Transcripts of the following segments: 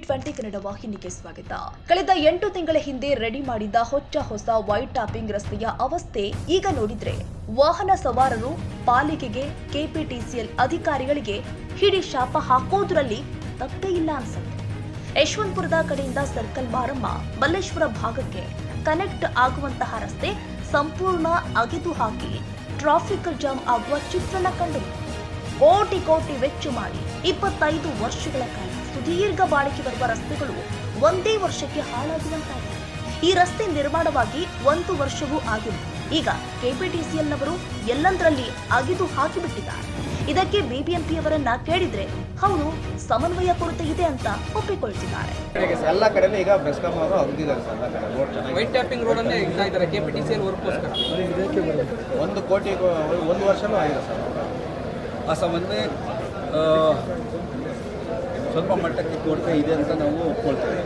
TV20 Kannada ವಾಹಿನಿಗೆ ಸ್ವಾಗತ. ಕಳೆದ 8 ತಿಂಗಳ ಹಿಂದೆ ರೆಡಿ ಮಾಡಿದ ಹೊಸ ವೈಟ್ ಟಾಪಿಂಗ್ ರಸ್ತೆಯ ಅವಸ್ಥೆ ಈಗ ನೋಡಿದ್ರೆ ವಾಹನ ಸವಾರರು ಪಾಲಿಕೆಗೆ ಕೆಪಿಟಿಸಿಎಲ್ ಅಧಿಕಾರಿಗಳಿಗೆ ಹಿಡಿ ಶಾಪ ಹಾಕೋದ್ರಲ್ಲಿ ತಪ್ಪೇ ಇಲ್ಲ ಅನ್ಸುತ್ತೆ. ಯಶವಂತಪುರದ ಕಡೆಯಿಂದ ಸರ್ಕಲ್ ಮಾರಮ್ಮ ಮಲ್ಲೇಶ್ವರ ಭಾಗಕ್ಕೆ ಕನೆಕ್ಟ್ ಆಗುವಂತಹ ರಸ್ತೆ ಸಂಪೂರ್ಣ ಅಗೆದು ಹಾಕಿ ಟ್ರಾಫಿಕ್ ಜಾಮ್ ಆಗುವ ಚಿತ್ರಣ ಕಂಡಿದೆ. ಕೋಟಿ ವೆಚ್ಚ ಮಾಡಿ 25 ವರ್ಷಗಳ ಕಾಲ ಸುದೀರ್ಘ ಬಾಳಿಕೆ ಬರುವ ರಸ್ತೆಗಳು ಒಂದೇ ವರ್ಷಕ್ಕೆ ಹಾಳಾಗುವಂತಾಗಿದೆ. ಈ ರಸ್ತೆ ನಿರ್ಮಾಣವಾಗಿ 1 ವರ್ಷವೂ ಆಗಿಲ್ಲ. ಈಗ ಕೆಪಿಟಿಸಿಎಲ್ನವರು ಎಲ್ಲಂದರಲ್ಲಿ ಅಗಿದು ಹಾಕಿಬಿಟ್ಟಿದ್ದಾರೆ. ಇದಕ್ಕೆ ಬಿಬಿಎಂಪಿಯವರನ್ನ ಕೇಳಿದ್ರೆ ಅವರು ಸಮನ್ವಯ ಕೊರತೆ ಇದೆ ಅಂತ ಒಪ್ಪಿಕೊಳ್ತಿದ್ದಾರೆ. ಎಲ್ಲ ಕಡೆನೂ ಈಗ ಬೆಸ್ಕಾಂ ಅವರು ಅಗ್ದಿದ್ದಾರೆ ಸರ್. ವೈಟ್ ಟ್ಯಾಪಿಂಗ್ ರೋಡ್ ಅನ್ನೇ ಇಡ್ತಾ ಇದ್ದಾರೆ ಕೆಪಿಟಿಸಿಎಲ್ ವರ್ಕ್ಗೋಸ್ಕರ. 1 ಕೋಟಿ 1 ವರ್ಷನೂ ಆಗಿದೆ ಸರ್. ಆ ಸಮನ್ವಯ ಸ್ವಲ್ಪ ಮಟ್ಟಕ್ಕೆ ಕೊರತೆ ಇದೆ ಅಂತ ನಾವು ಒಪ್ಕೊಳ್ತೇವೆ.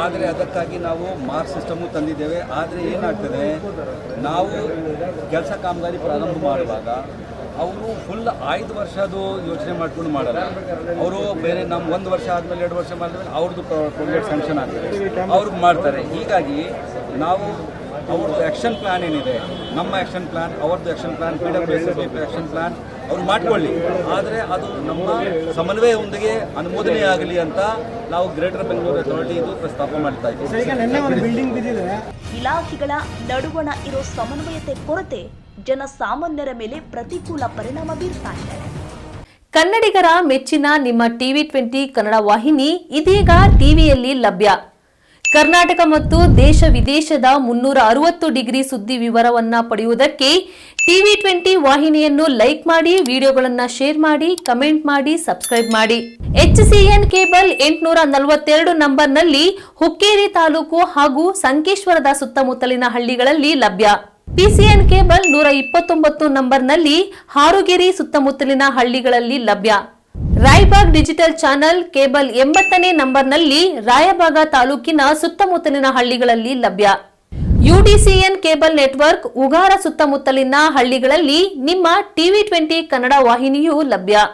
ಆದರೆ ಅದಕ್ಕಾಗಿ ನಾವು ಮಾರ್ಕ್ ಸಿಸ್ಟಮು ತಂದಿದ್ದೇವೆ. ಆದರೆ ಏನಾಗ್ತದೆ, ನಾವು ಕೆಲಸ ಕಾಮಗಾರಿ ಪ್ರಾರಂಭ ಮಾಡುವಾಗ ಅವರು ಫುಲ್ 5 ವರ್ಷದ್ದು ಯೋಚನೆ ಮಾಡ್ಕೊಂಡು ಮಾಡಲ್ಲ. ಅವರು ಬೇರೆ ನಮ್ಮ 1 ವರ್ಷ ಆದಮೇಲೆ 2 ವರ್ಷ ಮಾಡಿದ್ಮೇಲೆ ಅವ್ರದ್ದು ಪ್ರಾಜೆಕ್ಟ್ ಸ್ಯಾಂಕ್ಷನ್ ಆಗ್ತದೆ, ಅವ್ರಿಗೆ ಮಾಡ್ತಾರೆ. ಹೀಗಾಗಿ ನಾವು ಅವ್ರದ್ದು ಆ್ಯಕ್ಷನ್ ಪ್ಲ್ಯಾನ್ ಏನಿದೆ, ನಮ್ಮ ಆ್ಯಕ್ಷನ್ ಪ್ಲ್ಯಾನ್, ಅವ್ರದ್ದು action plan, PWSSB action plan ಅವ್ರು ಮಾಡ್ಕೊಳ್ಳಿ. ಆದರೆ ಅದು ನಮ್ಮ ಸಮನ್ವಯದೊಂದಿಗೆ ಅನುಮೋದನೆ ಆಗಲಿ ಅಂತ ನಾವು ಗ್ರೇಟರ್ ಬೆಂಗಳೂರು ಅಥಾರಿಟಿ ಇದು ಪ್ರಸ್ತಾಪ ಮಾಡ್ತಾ ಇದ್ದೀವಿ. ಇಲಾಖೆಗಳ ನಡುವಣ ಇರೋ ಸಮನ್ವಯತೆ ಕೊರತೆ ಜನಸಾಮಾನ್ಯರ ಮೇಲೆ ಪ್ರತಿಕೂಲ ಪರಿಣಾಮ ಬೀರ್ತಾ ಇದೆ. ಕನ್ನಡಿಗರ ಮೆಚ್ಚಿನ ನಿಮ್ಮ TV20 ಕನ್ನಡ ವಾಹಿನಿ ಇದೀಗ ಟಿವಿಯಲ್ಲಿ ಲಭ್ಯ. ಕರ್ನಾಟಕ ಮತ್ತು ದೇಶ ವಿದೇಶದ 360 ಡಿಗ್ರಿ ಸುದ್ದಿ ವಿವರವನ್ನ ಪಡೆಯುವುದಕ್ಕೆ TV20 ವಾಹಿನಿಯನ್ನು ಲೈಕ್ ಮಾಡಿ, ವಿಡಿಯೋಗಳನ್ನು ಶೇರ್ ಮಾಡಿ, ಕಮೆಂಟ್ ಮಾಡಿ, ಸಬ್ಸ್ಕ್ರೈಬ್ ಮಾಡಿ. HCN ಕೇಬಲ್ 842 ನಂಬರ್ನಲ್ಲಿ ಹುಕ್ಕೇರಿ ತಾಲೂಕು ಹಾಗೂ ಸಂಕೇಶ್ವರದ ಸುತ್ತಮುತ್ತಲಿನ ಹಳ್ಳಿಗಳಲ್ಲಿ ಲಭ್ಯ. PCN ಕೇಬಲ್ 129 ನಂಬರ್ನಲ್ಲಿ ಹಾರುಗೆರೆ ಸುತ್ತಮುತ್ತಲಿನ ಹಳ್ಳಿಗಳಲ್ಲಿ ಲಭ್ಯ. ರಾಯಬಾಗ್ ಡಿಜಿಟಲ್ ಚಾನೆಲ್ ಕೇಬಲ್ 80ನೇ ನಂಬರ್ನಲ್ಲಿ ರಾಯಬಾಗ ತಾಲೂಕಿನ ಸುತ್ತಮುತ್ತಲಿನ ಹಳ್ಳಿಗಳಲ್ಲಿ ಲಭ್ಯ. UDCN ಕೇಬಲ್ ನೆಟ್ವರ್ಕ್ ಉಗಾರ ಸುತ್ತಮುತ್ತಲಿನ ಹಳ್ಳಿಗಳಲ್ಲಿ ನಿಮ್ಮ TV20 ಕನ್ನಡ ವಾಹಿನಿಯೂ ಲಭ್ಯ.